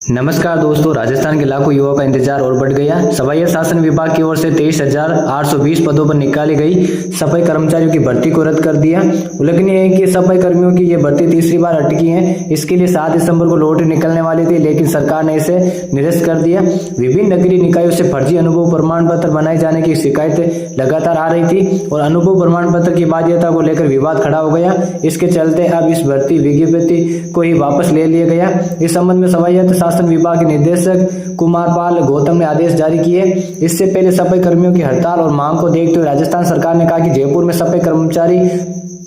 नमस्कार दोस्तों, राजस्थान के लाखों युवाओं का इंतजार और बढ़ गया। सफाई शासन विभाग की ओर से 23,820 पदों पर निकाली गई सफाई कर्मचारियों की भर्ती को रद्द कर दिया। उल्लेखनीय है कि सफाई कर्मियों की ये भर्ती तीसरी बार अटकी है। इसके लिए 7 दिसंबर को लॉटरी निकलने वाली थी, लेकिन सरकार ने इसे निरस्त कर दिया। विभिन्न नगरीय निकायों से फर्जी अनुभव प्रमाण पत्र बनाए जाने की शिकायतें लगातार आ रही थी और अनुभव प्रमाण पत्र की बाध्यता को लेकर विवाद खड़ा हो गया। इसके चलते अब इस भर्ती विज्ञप्ति को ही वापस ले लिया गया। इस संबंध में सफाई विभाग के निदेशक कुमार पाल गौतम ने आदेश जारी किए। इससे पहले सफाई कर्मियों की हड़ताल और मांग को देखते हुए राजस्थान सरकार ने कहा कि जयपुर में सफाई कर्मचारी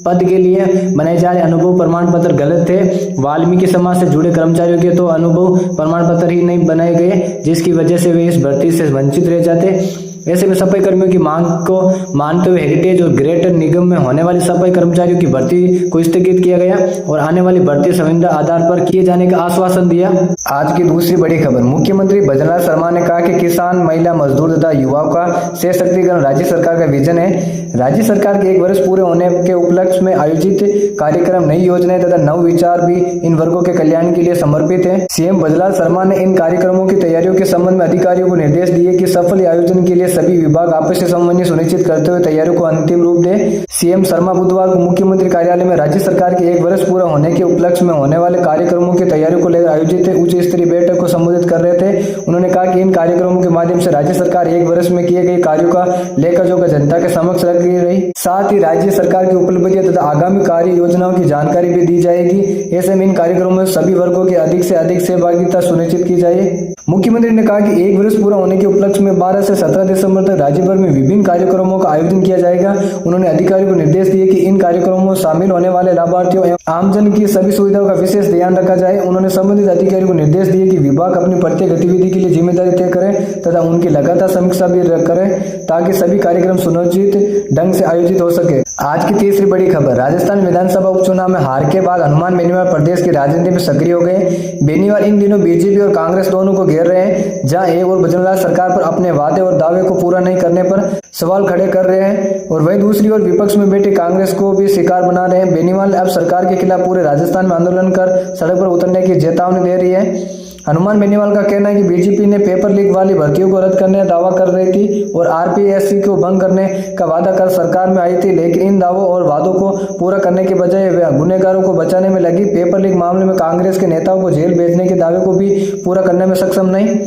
पद के लिए बनाए जा रहे अनुभव प्रमाण पत्र गलत थे। वाल्मीकि समाज से जुड़े कर्मचारियों के तो अनुभव प्रमाण पत्र ही नहीं बनाए गए, जिसकी वजह से वे इस भर्ती से वंचित रह जाते। ऐसे में सफाई कर्मियों की मांग को मानते हुए हेरिटेज और ग्रेटर निगम में होने वाली सफाई कर्मचारियों की भर्ती को स्थगित किया गया और आने वाली भर्ती संविदा आधार पर किए जाने का आश्वासन दिया। आज की दूसरी बड़ी खबर, मुख्यमंत्री भजनलाल शर्मा ने कहा कि किसान, महिला, मजदूर तथा युवाओं का सशक्तिकरण राज्य सरकार का विजन है। राज्य सरकार के 1 वर्ष पूरे होने के उपलक्ष्य में आयोजित कार्यक्रम, नई योजनाएं तथा नव विचार भी इन वर्गों के कल्याण के लिए समर्पित है। सीएम भजनलाल शर्मा ने इन कार्यक्रमों की तैयारियों के संबंध में अधिकारियों को निर्देश दिए कि सफल आयोजन के लिए सभी विभाग आपसी समन्वय सुनिश्चित करते हुए तैयारियों को अंतिम रूप दे। सीएम शर्मा बुधवार को मुख्यमंत्री कार्यालय में राज्य सरकार के 1 वर्ष पूरा होने के उपलक्ष्य में होने वाले कार्यक्रमों की तैयारियों को लेकर आयोजित उच्च स्तरीय बैठक को संबोधित कर रहे थे। उन्होंने कहा कि इन कार्यक्रमों के माध्यम से राज्य सरकार 1 वर्ष में किए गए कार्यों का लेखा जोखा जनता के समक्ष रख रही। साथ ही राज्य सरकार की उपलब्धियां तथा आगामी कार्य योजनाओं की जानकारी भी दी जाएगी। ऐसे में इन कार्यक्रमों में सभी वर्गों की अधिक से अधिक सहभागिता सुनिश्चित की जाए। मुख्यमंत्री ने कहा कि 1 वर्ष पूरा होने के उपलक्ष्य में 12 से 17 दिसंबर तक राज्य भर में विभिन्न कार्यक्रमों का आयोजन किया जाएगा। उन्होंने अधिकारियों को निर्देश दिए कि इन कार्यक्रमों में शामिल होने वाले लाभार्थियों एवं आमजन की सभी सुविधाओं का विशेष ध्यान रखा जाए। उन्होंने संबंधित अधिकारियों को निर्देश दिए कि विभाग अपनी प्रत्येक गतिविधि के लिए जिम्मेदारी तय करें तथा उनकी लगातार समीक्षा भी करें ताकि सभी कार्यक्रम सुनिश्चित ढंग से आयोजित हो सके। आज की तीसरी बड़ी खबर, राजस्थान विधानसभा उपचुनाव में हार के बाद हनुमान बेनीवाल प्रदेश की राजनीति में सक्रिय हो गए। बेनीवाल इन दिनों बीजेपी और कांग्रेस दोनों को घेर रहे हैं, जहां एक और भजनलाल सरकार पर अपने वादे और दावे को पूरा नहीं करने पर सवाल खड़े कर रहे हैं और वहीं दूसरी ओर विपक्ष में बैठे कांग्रेस को भी शिकार बना रहे हैं। बेनीवाल अब सरकार के खिलाफ पूरे राजस्थान में आंदोलन कर सड़क पर उतरने की चेतावनी दे रही है। हनुमान बेनीवाल का कहना है कि बीजेपी ने पेपर लीक वाली भर्तियों को रद्द करने का दावा कर रही थी और आरपीएससी को भंग करने का वादा कर सरकार में आई थी, लेकिन इन दावों और वादों को पूरा करने के बजाय वे गुनहगारों को बचाने में लगी। पेपर लीक मामले में कांग्रेस के नेताओं को जेल भेजने के दावे को भी पूरा करने में सक्षम नहीं।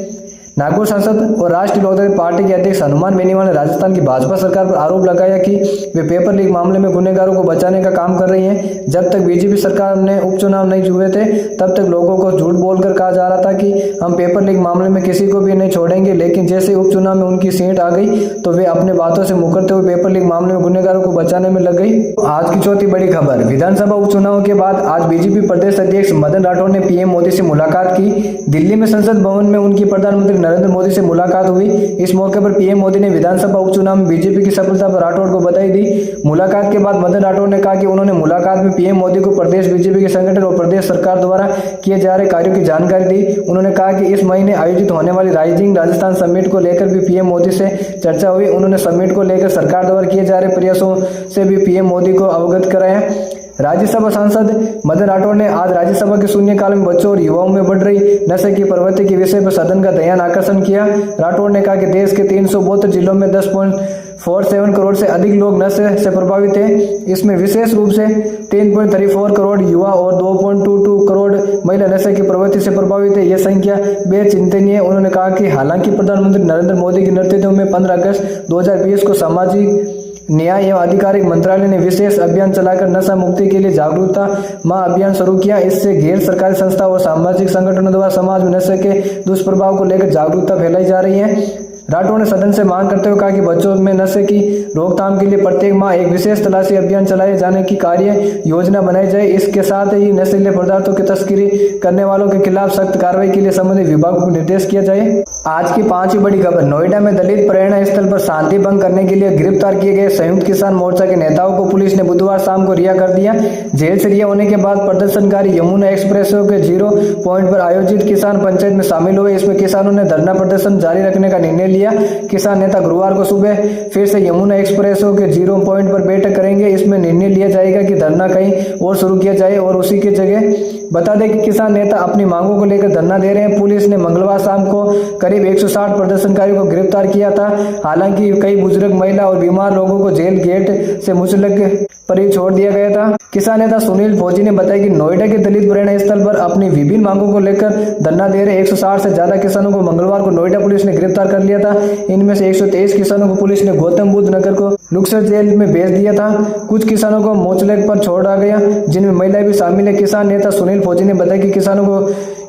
नागौर सांसद और राष्ट्रीय लोकतांत्रिक पार्टी के अध्यक्ष हनुमान बेनीवाल ने राजस्थान की भाजपा सरकार पर आरोप लगाया कि वे पेपर लीक मामले में गुनहगारों को बचाने का काम कर रही है। जब तक बीजेपी सरकार ने उपचुनाव नहीं हुए थे, तब तक लोगों को झूठ बोलकर कहा जा रहा था कि हम पेपर लीक मामले में किसी को भी नहीं छोड़ेंगे, लेकिन जैसे उपचुनाव में उनकी सीट आ गई तो वे अपने बातों से मुकरते हुए पेपर लीक मामले में गुनहगारों को बचाने में लग गई। आज की चौथी बड़ी खबर, विधानसभा उपचुनाव के बाद आज बीजेपी प्रदेश अध्यक्ष मदन राठौड़ ने पीएम मोदी से मुलाकात की। दिल्ली में संसद भवन में उनकी प्रधानमंत्री नरेंद्र मोदी से मुलाकात हुई। इस मौके पर पीएम मोदी ने विधानसभा उपचुनाव में बीजेपी की सफलता पर राठौड़ को बधाई दी। मुलाकात के बाद मदन राठौड़ ने कहा कि उन्होंने मुलाकात में पीएम मोदी को प्रदेश बीजेपी के संगठन और प्रदेश सरकार द्वारा किए जा रहे कार्यों की जानकारी दी। उन्होंने कहा कि इस महीने आयोजित होने वाली राइजिंग राजस्थान समिट को लेकर भी पीएम मोदी से चर्चा हुई। उन्होंने समिट को लेकर सरकार द्वारा किए जा रहे प्रयासों से भी पीएम मोदी को अवगत कराया। राज्यसभा सांसद मदन राठौड़ ने आज राज्यसभा के शून्यकाल में बच्चों और युवाओं में बढ़ रही नशे की प्रवृत्ति के विषय पर सदन का ध्यान आकर्षण किया। राठौड़ ने कहा कि देश के 372 जिलों में 10.47 करोड़ से अधिक लोग नशे से प्रभावित हैं। इसमें विशेष रूप से 3.34 करोड़ युवा और 2.22 करोड़ महिला नशे की प्रवृत्ति से प्रभावित है। यह संख्या बेहद चिंतनीय है। उन्होंने कहा कि हालांकि प्रधानमंत्री नरेंद्र मोदी के नेतृत्व में 15 अगस्त 2020 को सामाजिक न्याय एवं आधिकारिक मंत्रालय ने विशेष अभियान चलाकर नशा मुक्ति के लिए जागरूकता माह अभियान शुरू किया। इससे गैर सरकारी संस्था और सामाजिक संगठनों द्वारा समाज में नशे के दुष्प्रभाव को लेकर जागरूकता फैलाई जा रही है। राठौड़ ने सदन से मांग करते हुए कहा कि बच्चों में नशे की रोकथाम के लिए प्रत्येक माह एक विशेष तलाशी अभियान चलाए जाने की कार्य योजना बनाई जाए। इसके साथ ही नशीले पदार्थों की तस्करी करने वालों के खिलाफ सख्त कार्रवाई के लिए संबंधित विभागों को निर्देश किया जाए। आज की 5वीं बड़ी खबर, नोएडा में दलित प्रेरणा स्थल पर शांति भंग करने के लिए गिरफ्तार किए गए संयुक्त किसान मोर्चा के नेताओं को पुलिस ने बुधवार शाम को रिहा कर दिया। जेल से रिहा होने के बाद प्रदर्शनकारी यमुना एक्सप्रेस के 0 पॉइंट पर आयोजित किसान पंचायत में शामिल हुए। इसमें किसानों ने धरना प्रदर्शन जारी रखने का निर्णय लिया। किसान नेता गुरुवार को सुबह फिर से यमुना एक्सप्रेसवे के 0 पॉइंट पर बैठक करेंगे। इसमें निर्णय लिया जाएगा कि धरना कहीं और शुरू किया जाए और उसी की जगह। बता दें कि किसान नेता अपनी मांगों को लेकर धरना दे रहे हैं। पुलिस ने मंगलवार शाम को करीब 160 प्रदर्शनकारियों को गिरफ्तार किया था। हालांकि कई बुजुर्ग, महिला और बीमार लोगों को जेल गेट से मुंसलिक पर ही छोड़ दिया गया था। किसान नेता सुनील फौजी ने बताया कि नोएडा के दलित प्रेरणा स्थल पर अपनी विभिन्न मांगों को लेकर धरना दे रहे 160 से ज्यादा किसानों को मंगलवार को नोएडा पुलिस ने गिरफ्तार कर लिया था। इनमें से 123 किसानों को पुलिस ने गौतम बुद्ध नगर को लुक्सर जेल में भेज दिया था। कुछ किसानों को मोचलेक पर छोड़ा गया, जिनमें महिलाएं भी शामिल है। किसान नेता सुनील फौजी ने बताया कि किसानों को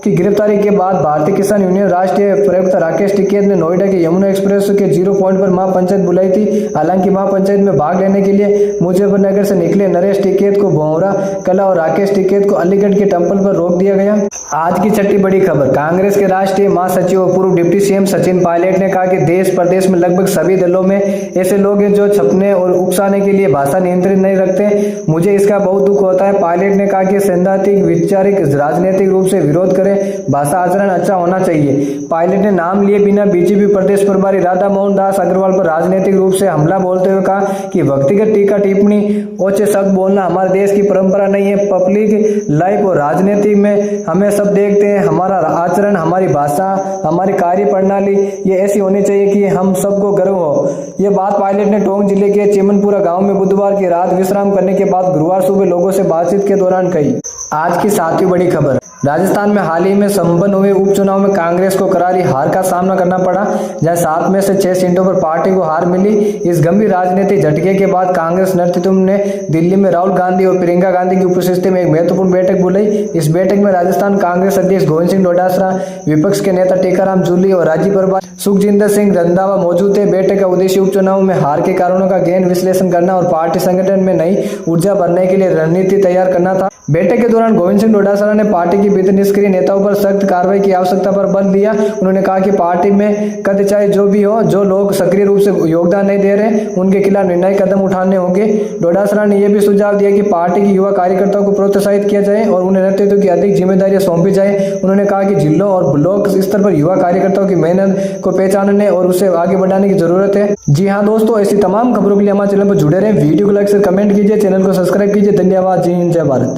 की गिरफ्तारी के बाद भारतीय किसान यूनियन राष्ट्रीय प्रवक्ता राकेश टिकैत ने नोएडा के यमुना एक्सप्रेस के 0 पॉइंट पर महापंचायत बुलाई थी। हालांकि महापंचायत में भाग लेने के लिए मुजफ्फरनगर से निकले नरेश टिकैत को भौरा कला और राकेश टिकैत को अलीगढ़ के टेम्पल पर रोक दिया गया। आज की छठी बड़ी खबर, कांग्रेस के राष्ट्रीय महासचिव और पूर्व डिप्टी सीएम सचिन पायलट ने कहा कि देश प्रदेश में लगभग सभी दलों में ऐसे लोग हैं जो छपने और उकसाने के लिए भाषा नियंत्रित नहीं रखते। मुझे इसका बहुत दुख होता है। पायलट ने कहा कि सैद्धांतिक वैचारिक राजनीतिक रूप से विरोध करें, भाषा आचरण अच्छा होना चाहिए। पायलट ने नाम लिए बिना बीजेपी प्रदेश प्रभारी राधा मोहन दास अग्रवाल पर राजनीतिक रूप से हमला बोलते हुए कहा कि व्यक्तिगत टीका टिप्पणी ओछे शब्द बोलना हमारे देश की परंपरा नहीं है। पब्लिक लाइफ और राजनीति में हमें सब देखते हैं। हमारा आचरण, हमारी भाषा, हमारी कार्य प्रणाली ये ऐसी होनी चाहिए कि हम सबको गर्व हो। ये बात पायलट ने टोंक जिले के चिमनपुरा गांव में बुधवार की रात विश्राम करने के बाद गुरुवार सुबह लोगों से बातचीत के दौरान कही। आज की 7वीं बड़ी खबर, राजस्थान में हाल ही में संपन्न हुए उपचुनाव में कांग्रेस को करारी हार का सामना करना पड़ा, जहां 7 में से 6 सीटों पर पार्टी को हार मिली। इस गंभीर राजनीतिक झटके के बाद कांग्रेस नेतृत्व ने दिल्ली में राहुल गांधी और प्रियंका गांधी की उपस्थिति में एक महत्वपूर्ण बैठक बुलाई। इस बैठक में राजस्थान कांग्रेस अध्यक्ष गोविंद सिंह डोटासरा, विपक्ष के नेता टीकाराम जूली और राज्य प्रभारी सुखजिंदर सिंह रंधावा मौजूद थे। बैठक का उद्देश्य उपचुनाव में हार के कारणों का गहन विश्लेषण करना और पार्टी संगठन में नई ऊर्जा भरने के लिए रणनीति तैयार करना था। बैठक के दौरान गोविंद सिंह डोटासरा ने पार्टी के भीतर निष्क्रिय नेताओं पर सख्त कार्रवाई की आवश्यकता पर बल दिया। उन्होंने कहा कि पार्टी में कद चाहे जो भी हो, जो लोग सक्रिय रूप से योगदान नहीं दे रहे उनके खिलाफ निर्णायक कदम उठाने होंगे। डोटासरा ने यह भी सुझाव दिया कि पार्टी के युवा कार्यकर्ताओं को प्रोत्साहित किया जाए और उन्हें नेतृत्व की अधिक जिम्मेदारियां सौंपी जाए। उन्होंने कहा कि जिलों और ब्लॉक स्तर पर युवा कार्यकर्ताओं की मेहनत को पहचानने और उसे आगे बढ़ाने की जरूरत है। जी हाँ दोस्तों, ऐसी तमाम खबरों के लिए हमारे चैनल पर जुड़े रहें। वीडियो को लाइक से कमेंट कीजिए, चैनल को सब्सक्राइब कीजिए। धन्यवाद। जय हिंद, जय भारत।